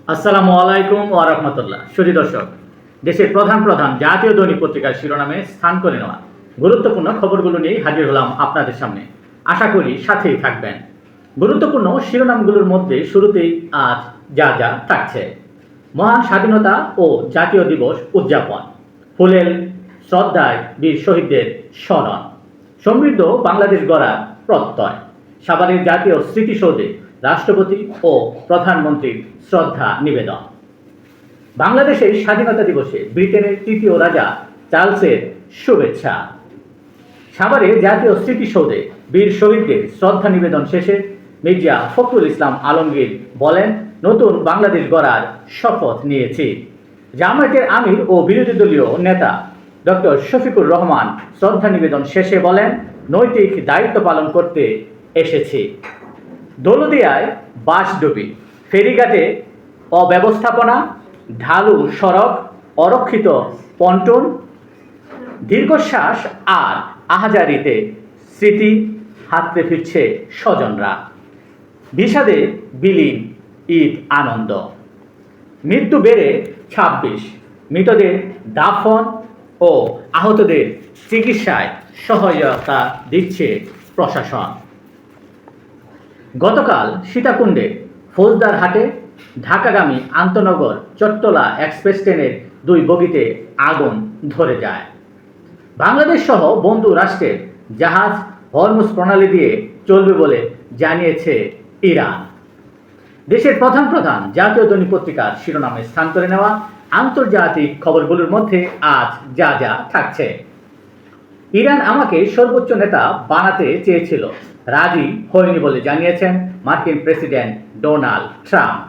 আসসালামু আলাইকুম ওয়া রাহমাতুল্লাহ। সুধী দর্শক, দেশের প্রধান প্রধান জাতীয় দৈনিক পত্রিকার শিরোনামে স্থান করে নেওয়া গুরুত্বপূর্ণ খবরগুলো নিয়ে হাজির হলাম আপনাদের সামনে। আশা করি সাথেই থাকবেন। গুরুত্বপূর্ণ শিরোনামগুলোর মধ্যে শুরুতেই আজ যা যা থাকছে: মহান স্বাধীনতা ও জাতীয় দিবস উদযাপন, ফুলেল শ্রদ্ধায় বীর শহীদদের স্মরণ, সমৃদ্ধ বাংলাদেশ গড়ার প্রত্যয়, সাভারের জাতীয় স্মৃতিসৌধে রাষ্ট্রপতি ও প্রধানমন্ত্রীর শ্রদ্ধা নিবেদন, বাংলাদেশের স্বাধীনতা দিবসে ব্রিটেনের তৃতীয় রাজা চার্লসের শুভেচ্ছা, সাভারে জাতীয় স্মৃতিসৌধে বীর শহীদদের শ্রদ্ধা নিবেদন শেষে মির্জা ফখরুল ইসলাম আলমগীর বলেন, নতুন বাংলাদেশ গড়ার শপথ নিয়েছি। জামায়াতের আমির ও বিরোধী দলীয় নেতা ডক্টর শফিকুর রহমান শ্রদ্ধা নিবেদন শেষে বলেন, নৈতিক দায়িত্ব পালন করতে এসেছি। দৌলতদিয়ায় বাসডুবি, ফেরিঘাটে অব্যবস্থাপনা, ঢালু সড়ক, অরক্ষিত পন্টন, দীর্ঘশ্বাস আর আহাজারিতে স্মৃতি হাতড়ে ফিরছে স্বজনরা। বিষাদে বিলীন ঈদ আনন্দ। মৃত্যু বেড়ে ২৬, মৃতদের দাফন ও আহতদের চিকিৎসায় সহায়তা দিচ্ছে প্রশাসন। গতকাল সীতাকুণ্ডে ফৌজদার হাটে ঢাকাগামী আন্তনগর চট্টলা এক্সপ্রেস ট্রেনের ২ বগিতে আগুন ধরে যায়। বাংলাদেশ সহ বন্ধু রাষ্ট্রের জাহাজ হরমুজ প্রণালী দিয়ে চলবে বলে জানিয়েছে ইরান। দেশের প্রধান প্রধান জাতীয় দৈনিক পত্রিকার শিরোনামে স্থান করে নেওয়া আন্তর্জাতিক খবরগুলোর মধ্যে আজ যা যা থাকছে: ইরান আমাকে সর্বোচ্চ নেতা বানাতে চেয়েছিল, রাজি হয়নি বলে জানিয়েছেন মার্কিন প্রেসিডেন্ট ডোনাল্ড ট্রাম্প।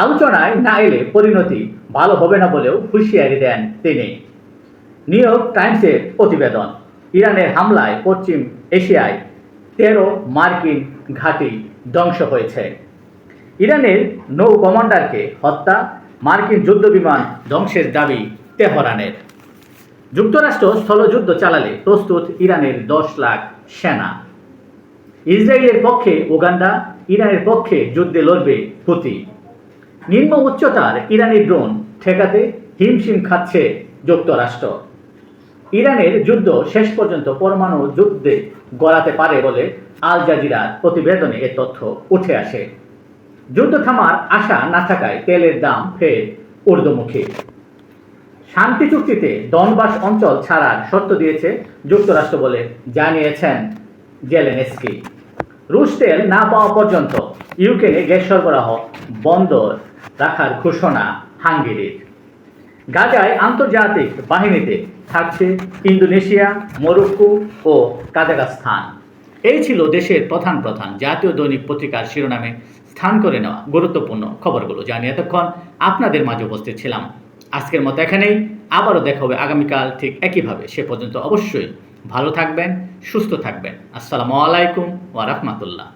আলোচনায় না এলে পরিণতি ভালো হবে না বলেও হুঁশিয়ারি দেন তিনি। নিউ ইয়র্ক টাইমসের প্রতিবেদন, ইরানের হামলায় পশ্চিম এশিয়ায় ১৩ মার্কিন ঘাঁটি ধ্বংস হয়েছে। ইরানের নৌ কমান্ডারকে হত্যা, মার্কিন যুদ্ধবিমান ধ্বংসের দাবি তেহরানের। যুক্তরাষ্ট্র স্থলযুদ্ধ চালালে প্রস্তুত ইরানের ১০ লাখ সেনা। ইসরায়েলের পক্ষে উগান্ডা, ইরানের পক্ষে যুদ্ধে লড়বে হুতি। নিম্ন উচ্চতার ইরানি ড্রোন ঠেকাতে হিমশিম খাচ্ছে যুক্তরাষ্ট্র। ইরানের যুদ্ধ শেষ পর্যন্ত পরমাণু যুদ্ধে গড়াতে পারে বলে আল জাজিরার প্রতিবেদনে এ তথ্য উঠে আসে। যুদ্ধ থামার আশা না থাকায় তেলের দাম ফের ঊর্ধ্বমুখী। শান্তি চুক্তিতে ডনবাস অঞ্চল ছাড়ার শর্ত দিয়েছে যুক্তরাষ্ট্র বলে জানিয়েছেন জেলেনস্কি। রুশ তেল না পাওয়া পর্যন্ত ইউক্রেনে গ্যাস সরবরাহ বন্ধ রাখার ঘোষণা হাঙ্গেরির। গাজায় আন্তর্জাতিক বাহিনীতে থাকছে ইন্দোনেশিয়া, মরক্কো ও কাজাখস্তান। এই ছিল দেশের প্রধান প্রধান জাতীয় দৈনিক পত্রিকার শিরোনামে স্থান করে নেওয়া গুরুত্বপূর্ণ খবরগুলো জানিয়ে এতক্ষণ আপনাদের মাঝে উপস্থিত ছিলাম। আজকের মতো এখানেই, আবারও দেখা হবে আগামীকাল ঠিক একইভাবে। সে পর্যন্ত অবশ্যই ভালো থাকবেন, সুস্থ থাকবেন। আসসালামু আলাইকুম ওয়া রাহমাতুল্লাহ।